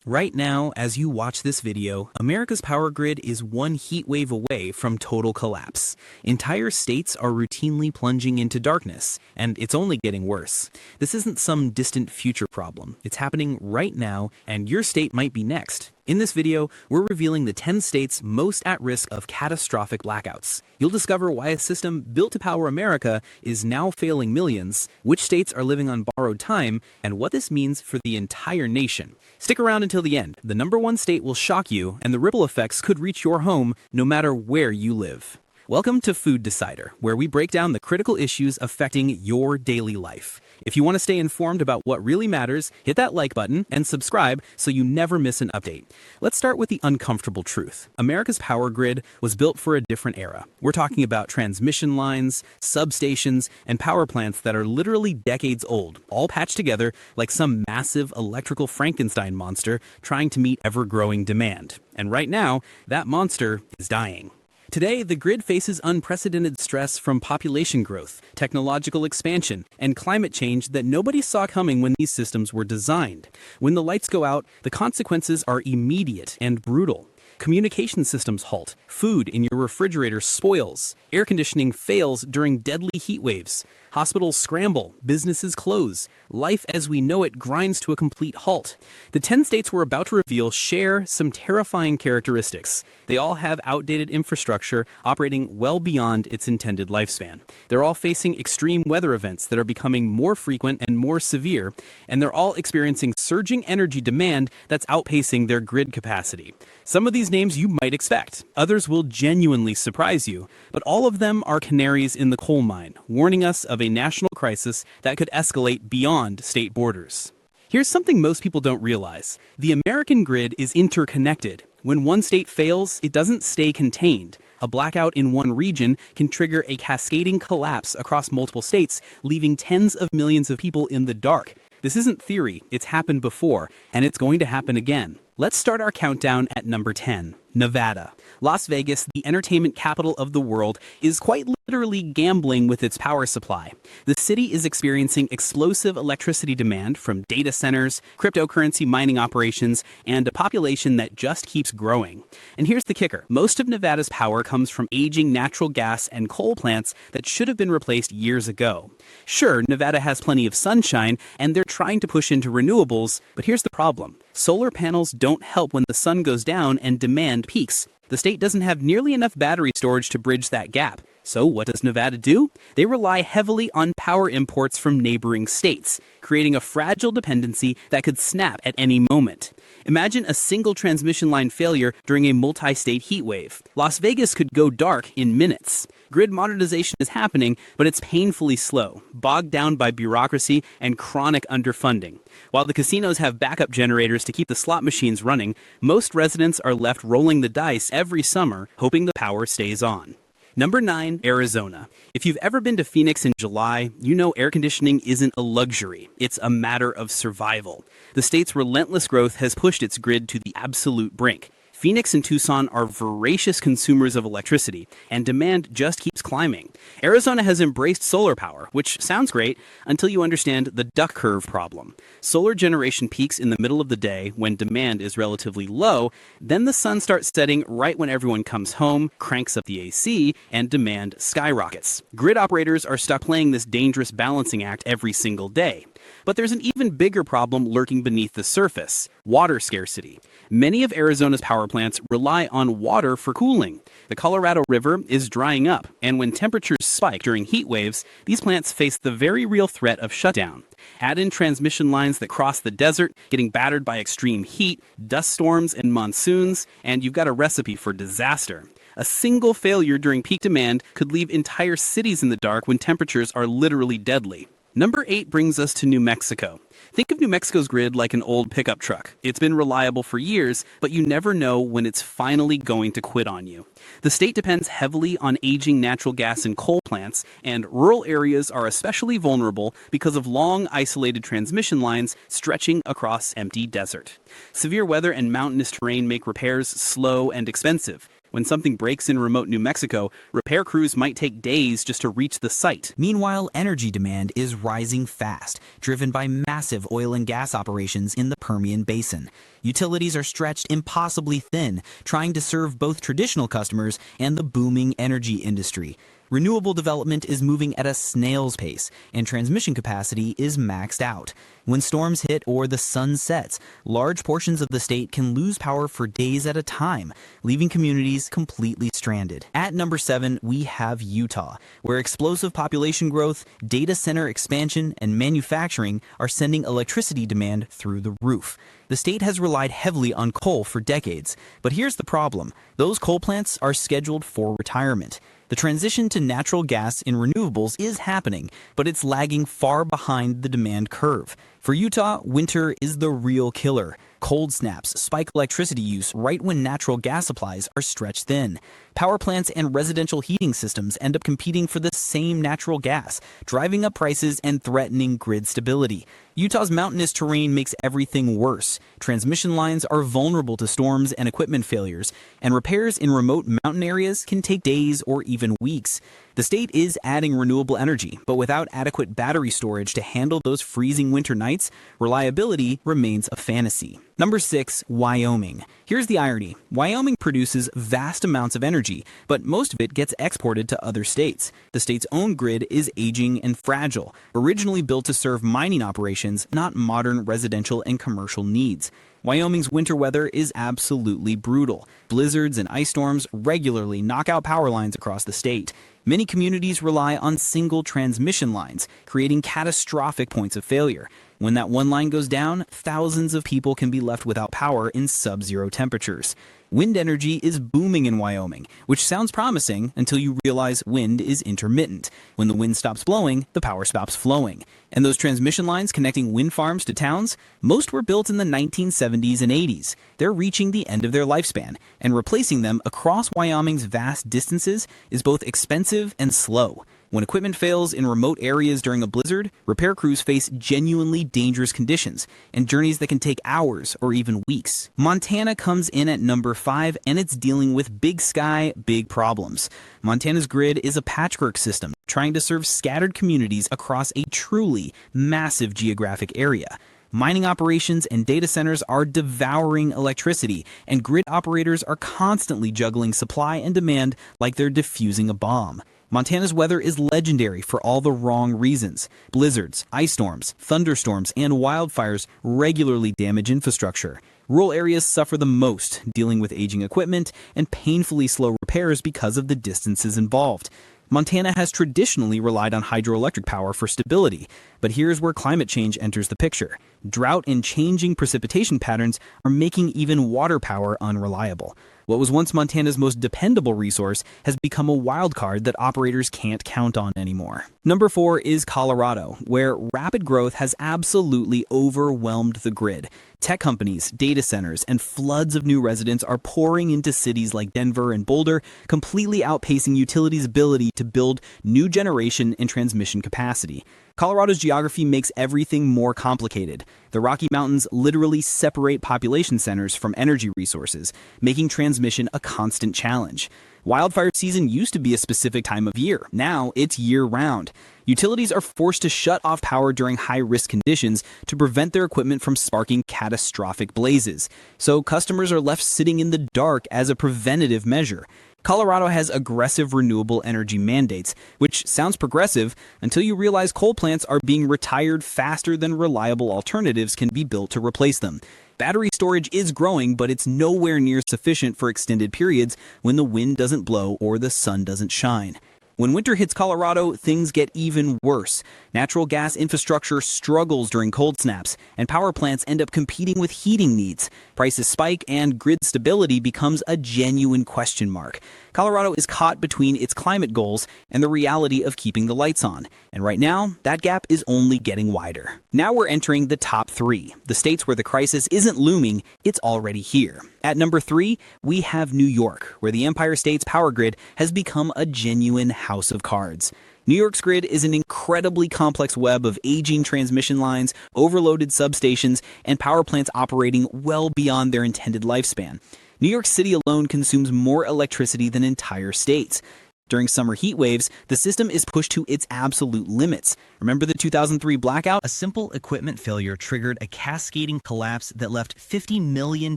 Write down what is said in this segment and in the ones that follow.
Right now, as you watch this video, America's power grid is one heat wave away from total collapse. Entire states are routinely plunging into darkness, and it's only getting worse. This isn't some distant future problem. It's happening right now, and your state might be next. In this video, we're revealing the 10 states most at risk of catastrophic blackouts. You'll discover why a system built to power America is now failing millions, which states are living on borrowed time, and what this means for the entire nation. Stick around until the end. The number one state will shock you, and the ripple effects could reach your home no matter where you live. Welcome to Food Decider, where we break down the critical issues affecting your daily life. If you want to stay informed about what really matters, hit that like button and subscribe so you never miss an update. Let's start with the uncomfortable truth. America's power grid was built for a different era. We're talking about transmission lines, substations, and power plants that are literally decades old, all patched together like some massive electrical Frankenstein monster trying to meet ever-growing demand. And right now, that monster is dying. Today, the grid faces unprecedented stress from population growth, technological expansion, and climate change that nobody saw coming when these systems were designed. When the lights go out, the consequences are immediate and brutal. Communication systems halt, food in your refrigerator spoils, air conditioning fails during deadly heat waves, hospitals scramble, businesses close, life as we know it grinds to a complete halt. The 10 states we're about to reveal share some terrifying characteristics. They all have outdated infrastructure operating well beyond its intended lifespan. They're all facing extreme weather events that are becoming more frequent and more severe, and they're all experiencing surging energy demand that's outpacing their grid capacity. Some of these names you might expect. Others will genuinely surprise you, but all of them are canaries in the coal mine, warning us of a national crisis that could escalate beyond state borders. Here's something most people don't realize. The American grid is interconnected. When one state fails, it doesn't stay contained. A blackout in one region can trigger a cascading collapse across multiple states, leaving tens of millions of people in the dark. This isn't theory, it's happened before, and it's going to happen again. Let's start our countdown at number 10, Nevada. Las Vegas, the entertainment capital of the world, is quite literally gambling with its power supply. The city is experiencing explosive electricity demand from data centers, cryptocurrency mining operations, and a population that just keeps growing. And here's the kicker. Most of Nevada's power comes from aging natural gas and coal plants that should have been replaced years ago. Sure, Nevada has plenty of sunshine, and they're trying to push into renewables, but here's the problem. Solar panels don't help when the sun goes down and demand peaks. The state doesn't have nearly enough battery storage to bridge that gap. So what does Nevada do? They rely heavily on power imports from neighboring states, creating a fragile dependency that could snap at any moment. Imagine a single transmission line failure during a multi-state heat wave. Las Vegas could go dark in minutes. Grid modernization is happening, but it's painfully slow, bogged down by bureaucracy and chronic underfunding. While the casinos have backup generators to keep the slot machines running, most residents are left rolling the dice every summer, hoping the power stays on. Number 9, Arizona. If you've ever been to Phoenix in July, you know air conditioning isn't a luxury. It's a matter of survival. The state's relentless growth has pushed its grid to the absolute brink. Phoenix and Tucson are voracious consumers of electricity, and demand just keeps climbing. Arizona has embraced solar power, which sounds great until you understand the duck curve problem. Solar generation peaks in the middle of the day when demand is relatively low, then the sun starts setting right when everyone comes home, cranks up the AC, and demand skyrockets. Grid operators are stuck playing this dangerous balancing act every single day. But there's an even bigger problem lurking beneath the surface: water scarcity. Many of Arizona's power plants rely on water for cooling. The Colorado River is drying up, and when temperatures spike during heat waves, these plants face the very real threat of shutdown. Add in transmission lines that cross the desert, getting battered by extreme heat, dust storms, and monsoons, and you've got a recipe for disaster. A single failure during peak demand could leave entire cities in the dark when temperatures are literally deadly. Number 8 brings us to New Mexico. Think of New Mexico's grid like an old pickup truck. It's been reliable for years, but you never know when it's finally going to quit on you. The state depends heavily on aging natural gas and coal plants, and rural areas are especially vulnerable because of long, isolated transmission lines stretching across empty desert. Severe weather and mountainous terrain make repairs slow and expensive. When something breaks in remote New Mexico, repair crews might take days just to reach the site. Meanwhile, energy demand is rising fast, driven by massive oil and gas operations in the Permian Basin. Utilities are stretched impossibly thin, trying to serve both traditional customers and the booming energy industry. Renewable development is moving at a snail's pace, and transmission capacity is maxed out. When storms hit or the sun sets, large portions of the state can lose power for days at a time, leaving communities completely stranded. At number 7, we have Utah, where explosive population growth, data center expansion, and manufacturing are sending electricity demand through the roof. The state has relied heavily on coal for decades, but here's the problem. Those coal plants are scheduled for retirement. The transition to natural gas in renewables is happening, but it's lagging far behind the demand curve. For Utah, winter is the real killer. Cold snaps spike electricity use right when natural gas supplies are stretched thin. Power plants and residential heating systems end up competing for the same natural gas, driving up prices and threatening grid stability. Utah's mountainous terrain makes everything worse. Transmission lines are vulnerable to storms and equipment failures, and repairs in remote mountain areas can take days or even weeks. The state is adding renewable energy, but without adequate battery storage to handle those freezing winter nights, reliability remains a fantasy. Number 6, Wyoming. Here's the irony. Wyoming produces vast amounts of energy, but most of it gets exported to other states. The state's own grid is aging and fragile, originally built to serve mining operations, not modern residential and commercial needs. Wyoming's winter weather is absolutely brutal. Blizzards and ice storms regularly knock out power lines across the state. Many communities rely on single transmission lines, creating catastrophic points of failure. When that one line goes down, thousands of people can be left without power in sub-zero temperatures. Wind energy is booming in Wyoming, which sounds promising until you realize wind is intermittent. When the wind stops blowing, the power stops flowing. And those transmission lines connecting wind farms to towns, most were built in the 1970s and 80s. They're reaching the end of their lifespan, and replacing them across Wyoming's vast distances is both expensive and slow. When equipment fails in remote areas during a blizzard, repair crews face genuinely dangerous conditions and journeys that can take hours or even weeks. Montana comes in at number 5, and it's dealing with big sky, big problems. Montana's grid is a patchwork system, trying to serve scattered communities across a truly massive geographic area. Mining operations and data centers are devouring electricity, and grid operators are constantly juggling supply and demand like they're defusing a bomb. Montana's weather is legendary for all the wrong reasons. Blizzards, ice storms, thunderstorms, and wildfires regularly damage infrastructure. Rural areas suffer the most, dealing with aging equipment and painfully slow repairs because of the distances involved. Montana has traditionally relied on hydroelectric power for stability, but here's where climate change enters the picture. Drought and changing precipitation patterns are making even water power unreliable. What was once Montana's most dependable resource has become a wild card that operators can't count on anymore. Number 4 is Colorado, where rapid growth has absolutely overwhelmed the grid. Tech companies, data centers, and floods of new residents are pouring into cities like Denver and Boulder, completely outpacing utilities' ability to build new generation and transmission capacity. Colorado's geography makes everything more complicated. The Rocky Mountains literally separate population centers from energy resources, making transmission a constant challenge. Wildfire season used to be a specific time of year. Now it's year-round. Utilities are forced to shut off power during high-risk conditions to prevent their equipment from sparking catastrophic blazes. So customers are left sitting in the dark as a preventative measure. Colorado has aggressive renewable energy mandates, which sounds progressive until you realize coal plants are being retired faster than reliable alternatives can be built to replace them. Battery storage is growing, but it's nowhere near sufficient for extended periods when the wind doesn't blow or the sun doesn't shine. When winter hits Colorado, things get even worse. Natural gas infrastructure struggles during cold snaps, and power plants end up competing with heating needs. Prices spike, and grid stability becomes a genuine question mark. Colorado is caught between its climate goals and the reality of keeping the lights on. And right now, that gap is only getting wider. Now we're entering the top 3, the states where the crisis isn't looming, it's already here. At number 3, we have New York, where the Empire State's power grid has become a genuine house of cards. New York's grid is an incredibly complex web of aging transmission lines, overloaded substations, and power plants operating well beyond their intended lifespan. New York City alone consumes more electricity than entire states. During summer heat waves, the system is pushed to its absolute limits. Remember the 2003 blackout? A simple equipment failure triggered a cascading collapse that left 50 million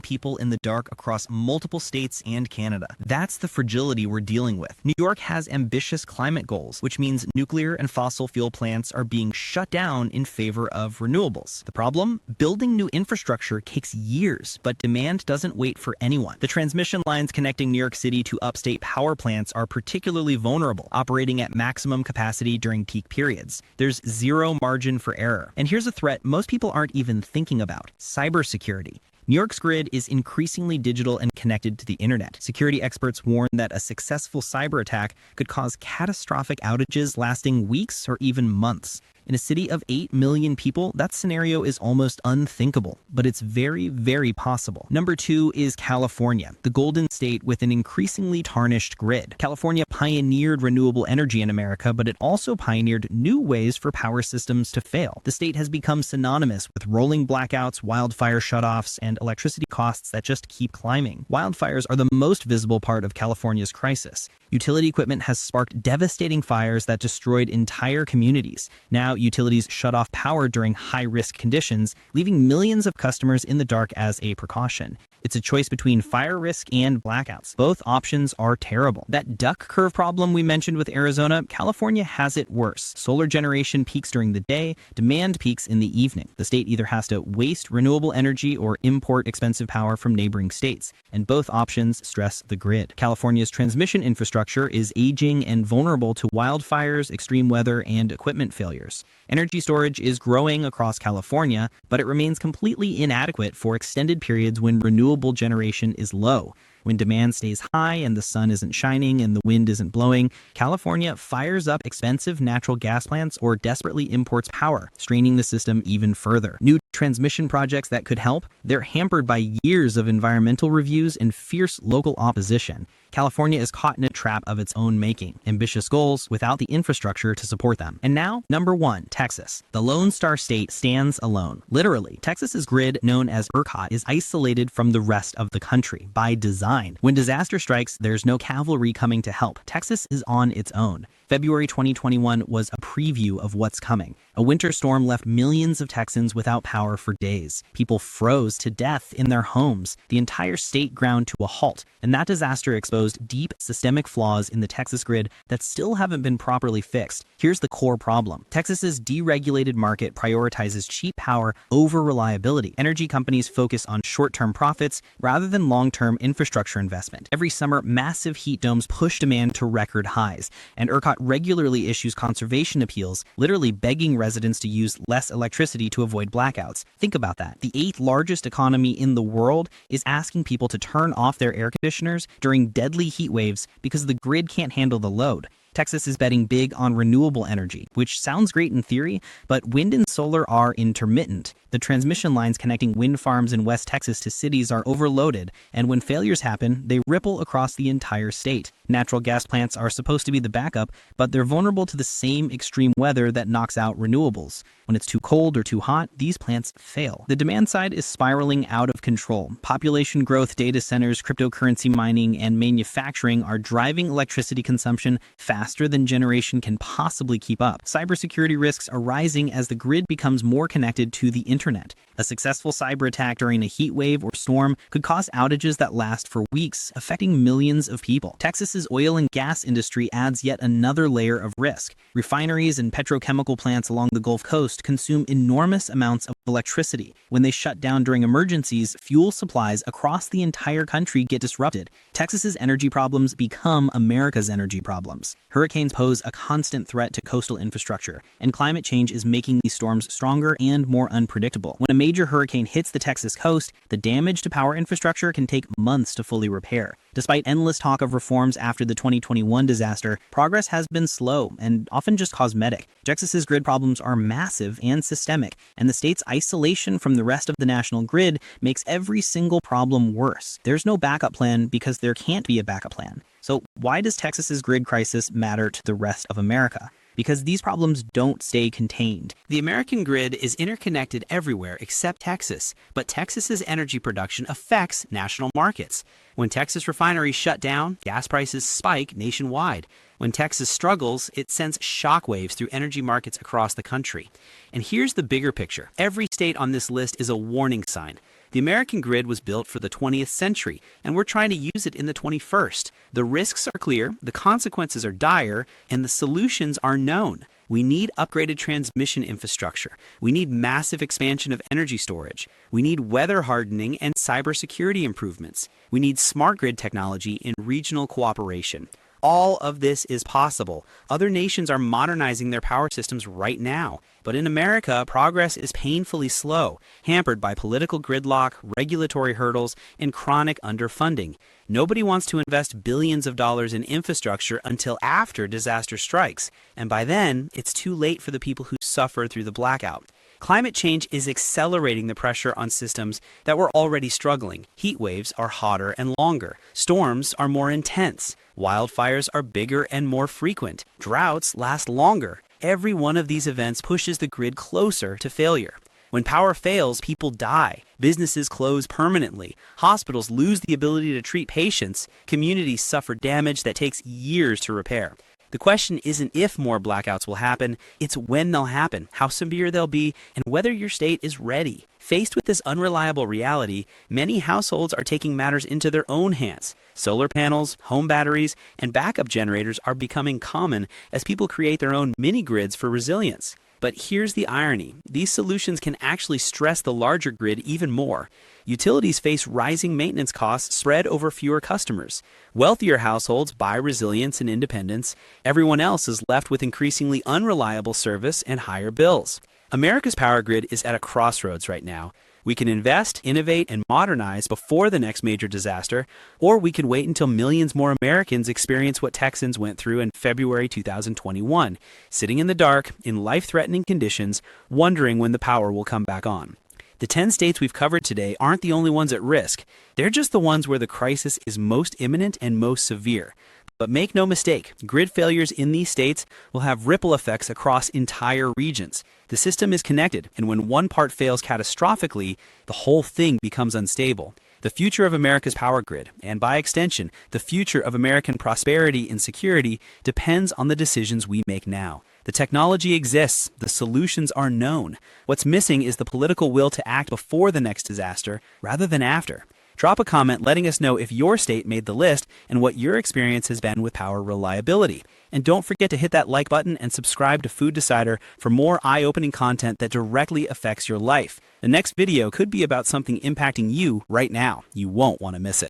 people in the dark across multiple states and Canada. That's the fragility we're dealing with. New York has ambitious climate goals, which means nuclear and fossil fuel plants are being shut down in favor of renewables. The problem? Building new infrastructure takes years, but demand doesn't wait for anyone. The transmission lines connecting New York City to upstate power plants are particularly vulnerable, operating at maximum capacity during peak periods. There's zero margin for error. And here's a threat most people aren't even thinking about: cybersecurity. New York's grid is increasingly digital and connected to the internet. Security experts warn that a successful cyber attack could cause catastrophic outages lasting weeks or even months. In a city of 8 million people, that scenario is almost unthinkable, but it's very, very possible. Number 2 is California, the golden state with an increasingly tarnished grid. California pioneered renewable energy in America, but it also pioneered new ways for power systems to fail. The state has become synonymous with rolling blackouts, wildfire shutoffs, and electricity costs that just keep climbing. Wildfires are the most visible part of California's crisis. Utility equipment has sparked devastating fires that destroyed entire communities. Now, utilities shut off power during high-risk conditions, leaving millions of customers in the dark as a precaution. It's a choice between fire risk and blackouts. Both options are terrible. That duck curve problem we mentioned with Arizona, California has it worse. Solar generation peaks during the day, demand peaks in the evening. The state either has to waste renewable energy or import expensive power from neighboring states, and both options stress the grid. California's transmission infrastructure is aging and vulnerable to wildfires, extreme weather, and equipment failures. Energy storage is growing across California, but it remains completely inadequate for extended periods when renewable generation is low. When demand stays high and the sun isn't shining and the wind isn't blowing, California fires up expensive natural gas plants or desperately imports power, straining the system even further. New transmission projects that could help, they're hampered by years of environmental reviews and fierce local opposition. California is caught in a trap of its own making. Ambitious goals without the infrastructure to support them. And now, number 1, Texas. The Lone Star State stands alone. Literally, Texas's grid, known as ERCOT, is isolated from the rest of the country by design. When disaster strikes, there's no cavalry coming to help. Texas is on its own. February 2021 was a preview of what's coming. A winter storm left millions of Texans without power for days. People froze to death in their homes. The entire state ground to a halt. And that disaster exposed deep systemic flaws in the Texas grid that still haven't been properly fixed. Here's the core problem. Texas's deregulated market prioritizes cheap power over reliability. Energy companies focus on short-term profits rather than long-term infrastructure investment. Every summer, massive heat domes push demand to record highs, and ERCOT regularly issues conservation appeals, literally begging residents to use less electricity to avoid blackouts. Think about that. The 8th largest economy in the world is asking people to turn off their air conditioners during deadly heat waves because the grid can't handle the load. Texas is betting big on renewable energy, which sounds great in theory, but wind and solar are intermittent. The transmission lines connecting wind farms in West Texas to cities are overloaded, and when failures happen, they ripple across the entire state. Natural gas plants are supposed to be the backup, but they're vulnerable to the same extreme weather that knocks out renewables. When it's too cold or too hot, these plants fail. The demand side is spiraling out of control. Population growth, data centers, cryptocurrency mining, and manufacturing are driving electricity consumption faster than generation can possibly keep up. Cybersecurity risks are rising as the grid becomes more connected to the internet. A successful cyber attack during a heat wave or storm could cause outages that last for weeks, affecting millions of people. Texas's oil and gas industry adds yet another layer of risk. Refineries and petrochemical plants along the Gulf Coast consume enormous amounts of electricity. When they shut down during emergencies, fuel supplies across the entire country get disrupted. Texas's energy problems become America's energy problems. Hurricanes pose a constant threat to coastal infrastructure, and climate change is making these storms stronger and more unpredictable. When a major hurricane hits the Texas coast, the damage to power infrastructure can take months to fully repair. Despite endless talk of reforms after the 2021 disaster, progress has been slow and often just cosmetic. Texas's grid problems are massive and systemic, and the state's isolation from the rest of the national grid makes every single problem worse. There's no backup plan because there can't be a backup plan. So why does Texas's grid crisis matter to the rest of America? because these problems don't stay contained. The American grid is interconnected everywhere except Texas, but Texas's energy production affects national markets. When Texas refineries shut down, gas prices spike nationwide. When Texas struggles, it sends shockwaves through energy markets across the country. And here's the bigger picture. Every state on this list is a warning sign. The American grid was built for the 20th century, and we're trying to use it in the 21st. The risks are clear, the consequences are dire, and the solutions are known. We need upgraded transmission infrastructure. We need massive expansion of energy storage. We need weather hardening and cybersecurity improvements. We need smart grid technology in regional cooperation. All of this is possible. Other nations are modernizing their power systems right now. But in America, progress is painfully slow, hampered by political gridlock, regulatory hurdles, and chronic underfunding. Nobody wants to invest billions of dollars in infrastructure until after disaster strikes. And by then, it's too late for the people who suffer through the blackout. Climate change is accelerating the pressure on systems that were already struggling. Heat waves are hotter and longer. Storms are more intense. Wildfires are bigger and more frequent. Droughts last longer. Every one of these events pushes the grid closer to failure. When power fails, people die. Businesses close permanently. Hospitals lose the ability to treat patients. Communities suffer damage that takes years to repair. The question isn't if more blackouts will happen, it's when they'll happen, how severe they'll be, and whether your state is ready. Faced with this unreliable reality, many households are taking matters into their own hands. Solar panels, home batteries, and backup generators are becoming common as people create their own mini-grids for resilience. But here's the irony. These solutions can actually stress the larger grid even more. Utilities face rising maintenance costs spread over fewer customers. Wealthier households buy resilience and independence. Everyone else is left with increasingly unreliable service and higher bills. America's power grid is at a crossroads right now. We can invest, innovate, and modernize before the next major disaster, or we can wait until millions more Americans experience what Texans went through in February 2021, sitting in the dark, in life-threatening conditions, wondering when the power will come back on. The 10 states we've covered today aren't the only ones at risk. They're just the ones where the crisis is most imminent and most severe. But make no mistake, grid failures in these states will have ripple effects across entire regions. The system is connected, and when one part fails catastrophically, the whole thing becomes unstable. The future of America's power grid, and by extension, the future of American prosperity and security, depends on the decisions we make now. The technology exists, the solutions are known. What's missing is the political will to act before the next disaster, rather than after. Drop a comment letting us know if your state made the list and what your experience has been with power reliability. And don't forget to hit that like button and subscribe to Food Decider for more eye-opening content that directly affects your life. The next video could be about something impacting you right now. You won't want to miss it.